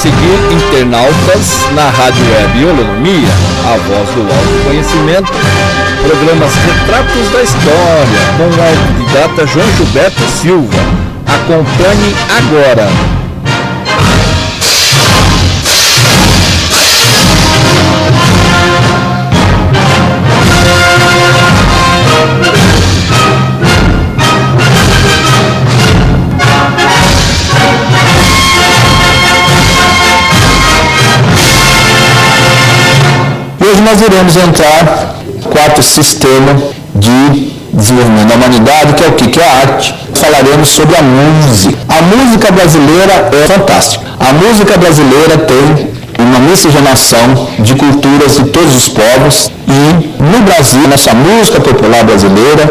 seguir internautas na rádio web Holonomia, a voz do autoconhecimento, programas Retratos da História, com o autodidata João Gilberto Silva. Acompanhe agora. Hoje nós iremos entrar no quarto sistema de desenvolvimento da humanidade, que é o que? Que é a arte. Falaremos sobre a música. A música brasileira é fantástica. A música brasileira tem uma miscigenação de culturas de todos os povos e no Brasil, nossa música popular brasileira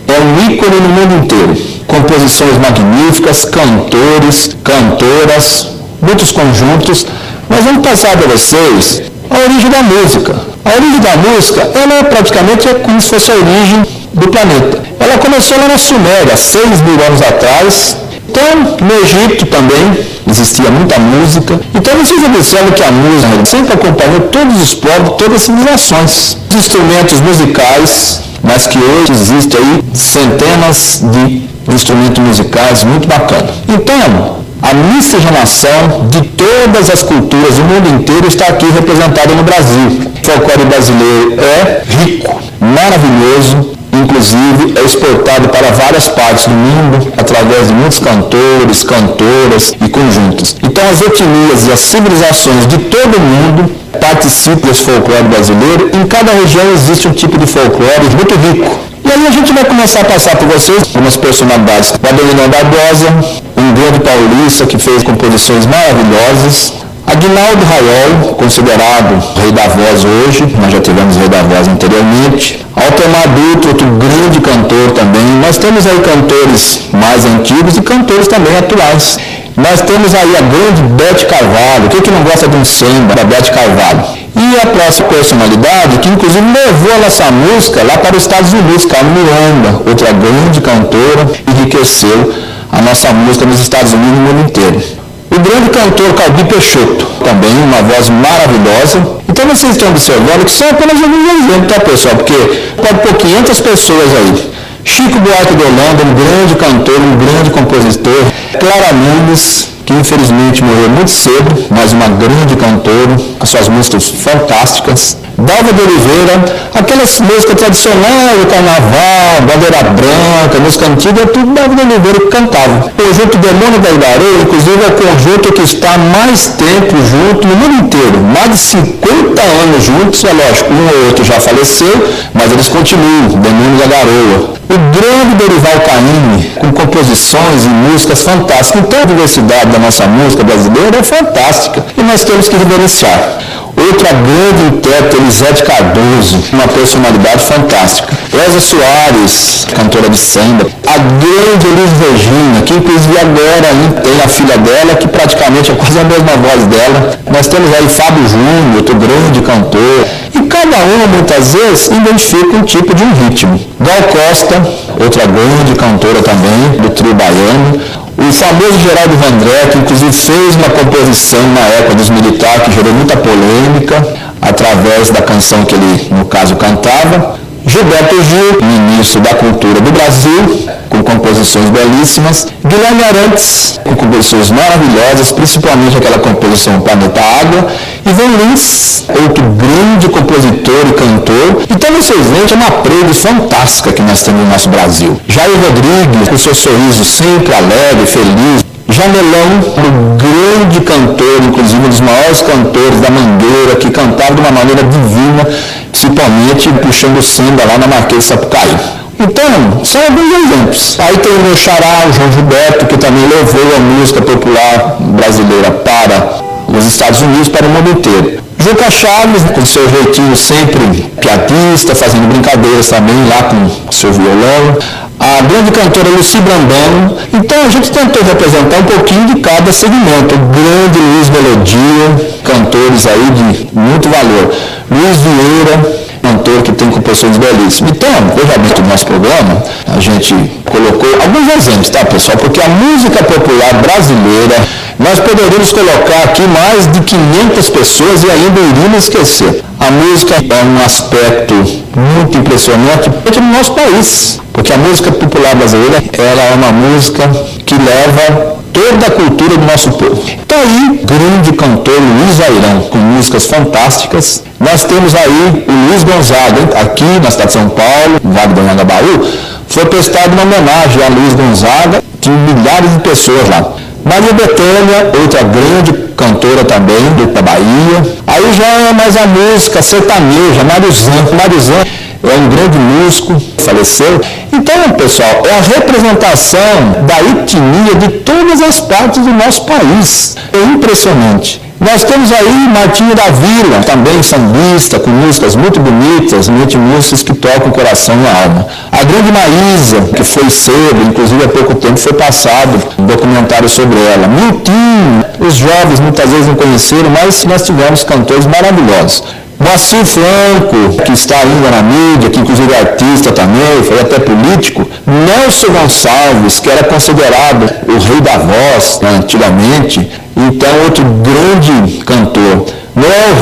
é um ícone no mundo inteiro. Composições magníficas, cantores, cantoras, muitos conjuntos. Mas vamos passar para vocês a origem da música. A origem da música, ela é praticamente como se fosse a origem do planeta. Ela começou lá na Suméria, 6.000 anos atrás. Então, no Egito também existia muita música. Então, vocês observam que a música sempre acompanhou todos os povos, todas as civilizações. Os instrumentos musicais, mas que hoje existem aí centenas de instrumentos musicais muito bacanas. Então, a miscigenação de todas as culturas do mundo inteiro está aqui representada no Brasil. O folclore brasileiro é rico, maravilhoso, inclusive é exportado para várias partes do mundo através de muitos cantores, cantoras e conjuntos. Então as etnias e as civilizações de todo o mundo participam desse folclore brasileiro. Em cada região existe um tipo de folclore muito rico. E aí a gente vai começar a passar por vocês algumas personalidades. O Adelino Barbosa, um grande paulista que fez composições maravilhosas. Aguinaldo Raiol, considerado rei da voz hoje, nós já tivemos rei da voz anteriormente. Altemar Dutra, outro grande cantor também. Nós temos aí cantores mais antigos e cantores também atuais. Nós temos aí a grande Bete Carvalho. Quem que não gosta de um samba da Bete Carvalho? E a próxima personalidade, que inclusive levou a nossa música lá para os Estados Unidos, Carmen Miranda, outra grande cantora, enriqueceu a nossa música nos Estados Unidos e no mundo inteiro. O grande cantor Calbi Peixoto, também uma voz maravilhosa. Então vocês estão observando que são apenas alguns exemplos, tá, pessoal? Porque pode pôr 500 pessoas aí. Chico Buarque de Holanda, um grande cantor, um grande compositor. Clara Nunes, que infelizmente morreu muito cedo, mas uma grande cantora, com suas músicas fantásticas. Dalva de Oliveira, aquelas músicas tradicionais do carnaval, bandeira branca, música antiga, tudo Dalva de Oliveira que cantava. O conjunto Demônio da Garoa, inclusive, é o conjunto que está mais tempo junto no mundo inteiro, mais de 50 anos juntos. É lógico, um ou outro já faleceu, mas eles continuam, Demônio da Garoa. O grande Dorival Caymmi, com composições e músicas fantásticas. Então a diversidade da nossa música brasileira é fantástica e nós temos que reverenciar. Outra grande intérprete, Elisete Cardoso, uma personalidade fantástica. Elza Soares, cantora de samba. A grande Elis Regina, que inclusive agora tem a filha dela, que praticamente é quase a mesma voz dela. Nós temos aí Fábio Júnior, outro grande cantor. E cada uma, muitas vezes, identifica um tipo de um ritmo. Gal Costa, outra grande cantora também, do trio baiano. O famoso Geraldo Vandré, que inclusive fez uma composição na época dos militares, que gerou muita polêmica, através da canção que ele, no caso, cantava. Gilberto Gil, ministro da Cultura do Brasil, com composições belíssimas. Guilherme Arantes, com composições maravilhosas, principalmente aquela composição Planeta Água. Ivan Lins, outro grande compositor e cantor. Então vocês veem que é uma playlist fantástica que nós temos no nosso Brasil. Jair Rodrigues, com seu sorriso sempre alegre, feliz. Jamelão, um grande cantor, inclusive um dos maiores cantores da Mangueira, que cantava de uma maneira divina, principalmente puxando o samba lá na Marquês de Sapucaí. Então, são alguns exemplos. Aí tem o meu xará, o João Gilberto, que também levou a música popular brasileira para os Estados Unidos, para o mundo inteiro. Juca Chaves, com seu jeitinho sempre piadista, fazendo brincadeiras também lá com seu violão. A grande cantora Lucy Brandão. Então a gente tentou representar um pouquinho de cada segmento. O grande Luiz Melodia, cantores aí de muito valor. Luiz Vieira, cantor que tem composições belíssimas. Então, veja bem que no nosso programa, a gente colocou alguns exemplos, tá, pessoal? Porque a música popular brasileira, nós poderíamos colocar aqui mais de 500 pessoas e ainda iríamos esquecer. A música é um aspecto muito impressionante no nosso país, porque a música popular brasileira, ela é uma música que leva toda a cultura do nosso povo. Então aí, grande cantor Luiz Airão, com músicas fantásticas. Nós temos aí o Luiz Gonzaga, aqui na cidade de São Paulo, no Vale do Anhangabaú, foi prestado uma homenagem a Luiz Gonzaga, tinha milhares de pessoas lá. Maria Bethânia, outra grande cantora também, da Bahia. Aí já é mais a música sertaneja, Marizan é um grande músico, faleceu. Então, pessoal, é a representação da etnia de todas as partes do nosso país. É impressionante. Nós temos aí Martinho da Vila, também sambista, com músicas muito bonitas, músicas que tocam o coração e a alma. A grande Maísa, que foi cedo, inclusive há pouco tempo foi passado um documentário sobre ela. Miltinho, os jovens muitas vezes não conheceram, mas nós tivemos cantores maravilhosos. Moacir Franco, que está ainda na mídia, que inclusive é artista também, foi até político. Nelson Gonçalves, que era considerado o rei da voz, né, antigamente. Então, outro grande cantor. Noel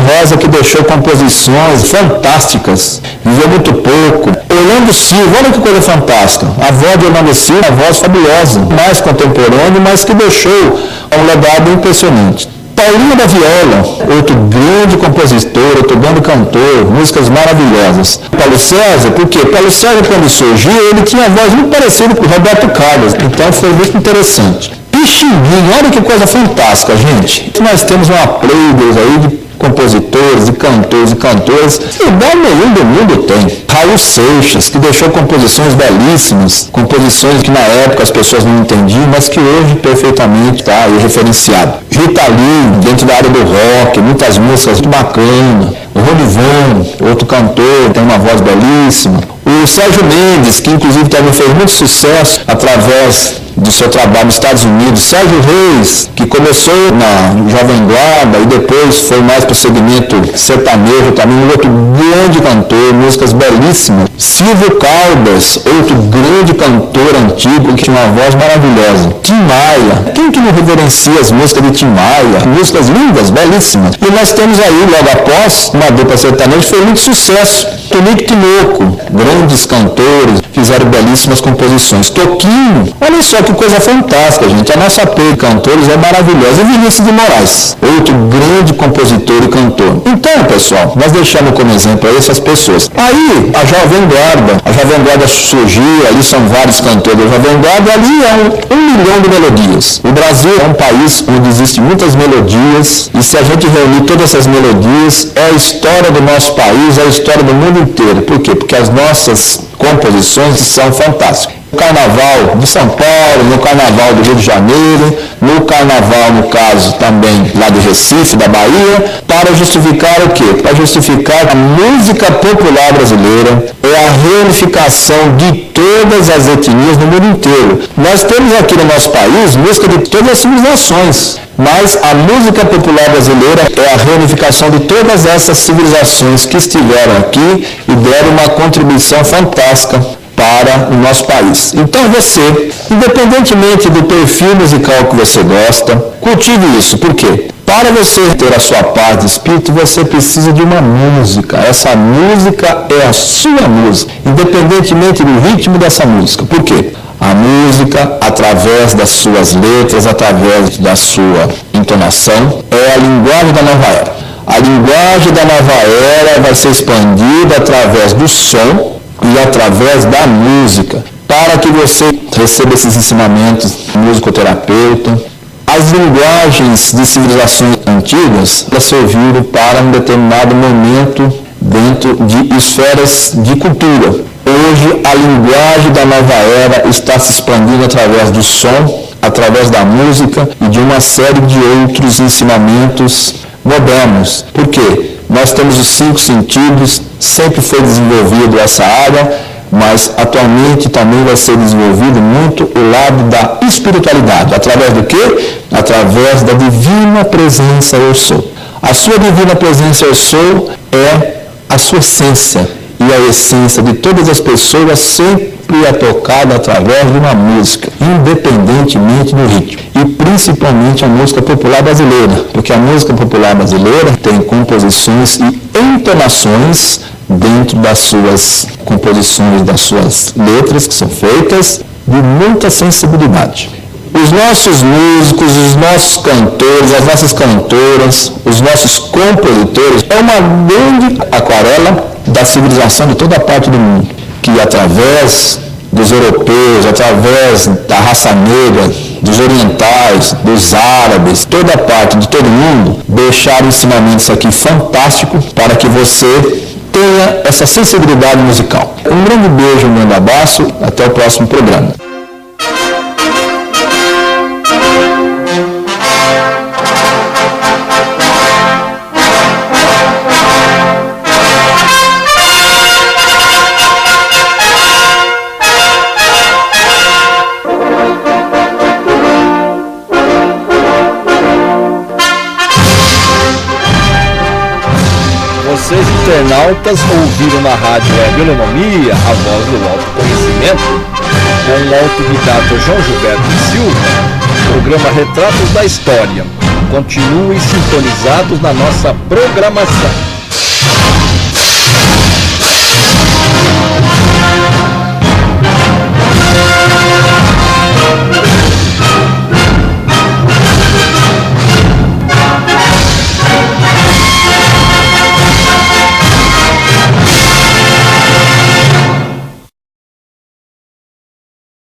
Rosa, que deixou composições fantásticas, viveu muito pouco. Orlando Silva, olha que coisa fantástica. A voz de Orlando Silva, uma voz fabulosa, mais contemporânea, mas que deixou um legado impressionante. Paulinho da Viola, outro grande compositor, outro grande cantor, músicas maravilhosas. Paulo César, por quê? Paulo César, quando surgiu, ele tinha a voz muito parecida com o Roberto Carlos, então foi muito interessante. Pixinguinha, olha que coisa fantástica, gente. Nós temos uma playlist aí de compositores, de cantores e cantoras, lugar nenhum do mundo tem. Raul Seixas, que deixou composições belíssimas, composições que na época as pessoas não entendiam, mas que hoje perfeitamente está aí referenciado. Rita Lee, dentro da área do rock, muitas músicas muito bacanas. O Ronivon, outro cantor, tem uma voz belíssima. O Sérgio Mendes, que inclusive também fez muito sucesso através do seu trabalho nos Estados Unidos. Sérgio Reis, que começou na Jovem Guarda e depois foi mais para o segmento sertanejo, também um outro grande cantor, músicas belíssimas. Silvio Caldas, outro grande cantor antigo, que tinha uma voz maravilhosa. Tim Maia, quem que não reverencia as músicas de Tim Maia? Músicas lindas, belíssimas. E nós temos aí, logo após, uma dupla sertaneja, foi muito sucesso. Tonico Tinoco, grandes cantores, fizeram belíssimas composições. Toquinho, olha só que coisa fantástica, gente. A nossa play de cantores é maravilhosa. E Vinícius de Moraes, outro grande compositor e cantor. Então, pessoal, nós deixamos como exemplo aí essas pessoas. Aí, a Jovem Guarda surgiu, ali são vários cantores da Jovem Guarda, ali é um milhão de melodias. O Brasil é um país onde existem muitas melodias, e se a gente reunir todas essas melodias, é a história do nosso país, é a história do mundo inteiro. Por quê? Porque as nossas composições são fantásticas. No Carnaval de São Paulo, no Carnaval do Rio de Janeiro, no Carnaval, no caso, também lá de Recife, da Bahia, para justificar o quê? Para justificar a música popular brasileira, é a reunificação de todas as etnias no mundo inteiro. Nós temos aqui no nosso país música de todas as civilizações, mas a música popular brasileira é a reunificação de todas essas civilizações que estiveram aqui e deram uma contribuição fantástica para o nosso país. Então você, independentemente do perfil musical que você gosta, cultive isso. Por quê? Para você ter a sua paz de espírito, você precisa de uma música. Essa música é a sua música, independentemente do ritmo dessa música. Por quê? A música, através das suas letras, através da sua entonação, é a linguagem da nova era. A linguagem da nova era vai ser expandida através do som e através da música, para que você receba esses ensinamentos musicoterapeuta. As linguagens de civilizações antigas serviram para um determinado momento dentro de esferas de cultura. Hoje, a linguagem da nova era está se expandindo através do som, através da música e de uma série de outros ensinamentos modernos. Por quê? Nós temos os 5 sentidos, sempre foi desenvolvido essa área, mas atualmente também vai ser desenvolvido muito o lado da espiritualidade. Através do quê? Através da divina presença eu sou. A sua divina presença eu sou é a sua essência e a essência de todas as pessoas sempre é tocada através de uma música, independentemente do ritmo. E principalmente a música popular brasileira, porque a música popular brasileira tem composições e entonações dentro das suas composições, das suas letras que são feitas de muita sensibilidade. Os nossos músicos, os nossos cantores, as nossas cantoras, os nossos compositores, é uma grande aquarela da civilização de toda a parte do mundo, que através dos europeus, através da raça negra, dos orientais, dos árabes, toda a parte de todo mundo, deixaram ensinamentos aqui fantásticos para que você tenha essa sensibilidade musical. Um grande beijo, um grande abraço, até o próximo programa. Vocês internautas ouviram na Rádio Bionomia, a voz do autoconhecimento, com o autodidata João Gilberto e Silva, programa Retratos da História. Continuem sintonizados na nossa programação.